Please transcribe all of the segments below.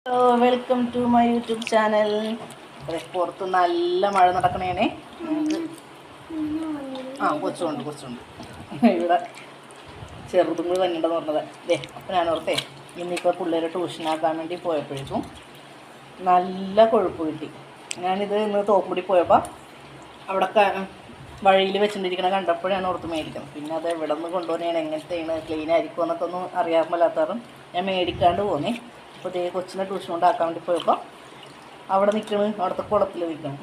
Hello, welcome to my YouTube channel. പുറത്ത് നല്ല മഴ നടക്കണേനെ. കുറച്ചുണ്ട് ഇവിടെ ചെറുതും കൂടി വന്നിട്ടെന്ന് പറഞ്ഞത്. അപ്പം ഞാൻ ഓർത്തേ ഇന്നിപ്പോൾ പിള്ളേരെ ട്യൂഷനാക്കാൻ വേണ്ടി പോയപ്പോഴേക്കും നല്ല കൊഴുപ്പ് കിട്ടി. ഞാനിത് ഇന്ന് തോപ്പുടി പോയപ്പോൾ അവിടെ വഴിയിൽ വെച്ചിട്ടിരിക്കണ കണ്ടപ്പോഴാണ് ഓർത്ത് മേടിക്കണം. പിന്നെ അത് എവിടെ നിന്ന് കൊണ്ടുപോകുന്നതാണ്, എങ്ങനത്തെയാണ്, ക്ലീൻ ആയിരിക്കും എന്നൊക്കെ ഒന്നും അറിയാൻ മേലാത്തതും ഞാൻ മേടിക്കാണ്ട് പോന്നേ. അപ്പോൾ ഇതേ കൊച്ചിനെ ട്യൂഷൻ കൊണ്ടാക്കാൻ വേണ്ടി പോയപ്പോൾ അവിടെ നിൽക്കണം, അവിടുത്തെ കുളത്തിൽ നിൽക്കണം.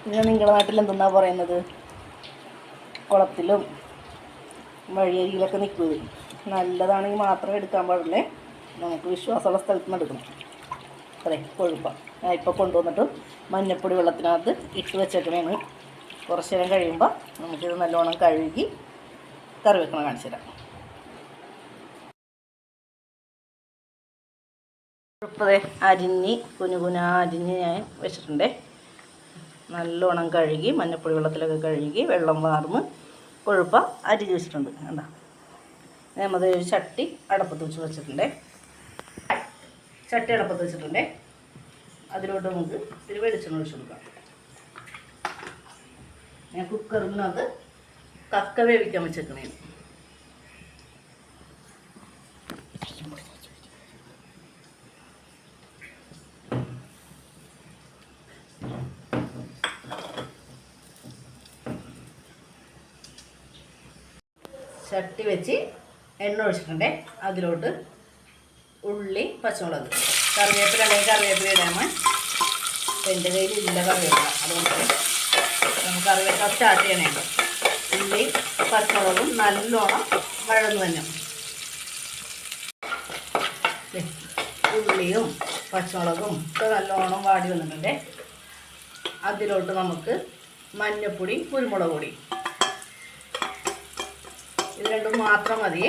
പിന്നെ നിങ്ങളുടെ നാട്ടിൽ എന്തെന്നാണ് പറയുന്നത്, കുളത്തിലും വഴിയരികിലൊക്കെ നിൽക്കുന്നത് നല്ലതാണെങ്കിൽ മാത്രമേ എടുക്കാൻ പാടില്ലേ, നമുക്ക് വിശ്വാസമുള്ള സ്ഥലത്ത് നിന്ന് എടുക്കണം. അതെ, കൊഴുപ്പാണ്. ഞാൻ ഇപ്പോൾ കൊണ്ടുവന്നിട്ട് മഞ്ഞപ്പൊടി വെള്ളത്തിനകത്ത് ഇട്ട് വെച്ചേക്കണേന്ന്. കുറച്ച് നേരം കഴിയുമ്പോൾ നമുക്കിത് നല്ലോണം കഴുകി കറി വെക്കണം, കാണിച്ചു തരാം. കൊഴുപ്പതേ അരിഞ്ഞ് കുനുകുനാരിഞ്ഞ് ഞാൻ വെച്ചിട്ടുണ്ടേ. നല്ലോണം കഴുകി മഞ്ഞപ്പൊടി വെള്ളത്തിലൊക്കെ കഴുകി വെള്ളം വാർന്ന് കൊഴുപ്പ അരിഞ്ഞ് വെച്ചിട്ടുണ്ട്. എന്താ നമ്മൾ ചട്ടി അടപ്പത്ത് വെച്ചിട്ടുണ്ടേ. ചട്ടി അടപ്പത്ത് വെച്ചിട്ടുണ്ടേ. അതിലോട്ട് നമുക്ക് ഇത്തിരി വെളിച്ചെണ്ണ ഒഴിച്ച് കൊടുക്കാം. ഞാൻ കുക്കറിനകത്ത് കക്ക വേവിക്കാൻ വെച്ചേക്കണേ. ചട്ടി വെച്ച് എണ്ണ ഒഴിച്ചിട്ടുണ്ടേ. അതിലോട്ട് ഉള്ളി, പച്ചമുളക്, കറിവേപ്പില ഉണ്ടെങ്കിൽ കറിവേപ്പില ഇടാമോ. എൻ്റെ കയ്യിൽ ഇല്ല കറിവേപ്പില, അതുകൊണ്ട് നമുക്ക് കറിവേപ്പില സ്റ്റാർട്ട് ചെയ്യണേണ്ടോ. ഉള്ളി പച്ചമുളകും നല്ലോണം വഴന്നു തന്നെ. ഉള്ളിയും പച്ചമുളകും ഒക്കെ നല്ലോണം വാടി വന്നിട്ടുണ്ട്. അതിലോട്ട് നമുക്ക് മഞ്ഞപ്പൊടി, കുരുമുളക് പൊടി, ഇത് രണ്ടും മാത്രം മതി.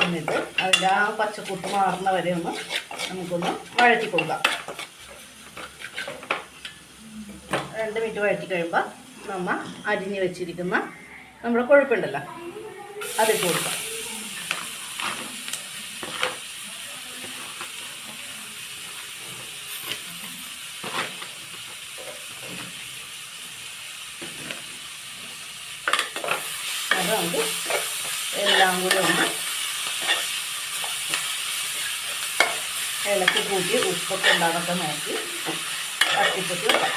എന്നിട്ട് അതിൻ്റെ ആ പച്ചക്കൂട്ട് മാറുന്ന വരെ നമുക്കൊന്ന് വഴറ്റി കൊടുക്കാം. 2 മിനിറ്റ് വഴറ്റി കഴിയുമ്പോൾ നമ്മൾ അരിഞ്ഞ് വെച്ചിരിക്കുന്ന നമ്മുടെ കൊഴുപ്പുണ്ടല്ലോ അതിട്ട് കൊടുക്കാം. അത് നമുക്ക് എല്ലാം കൂടി ഒന്ന് ഇളക്കി കൂട്ടി ഉപ്പൊക്കെ ഉണ്ടാകട്ടെ നോക്കി തട്ടിപ്പൊട്ടി വെക്കാം.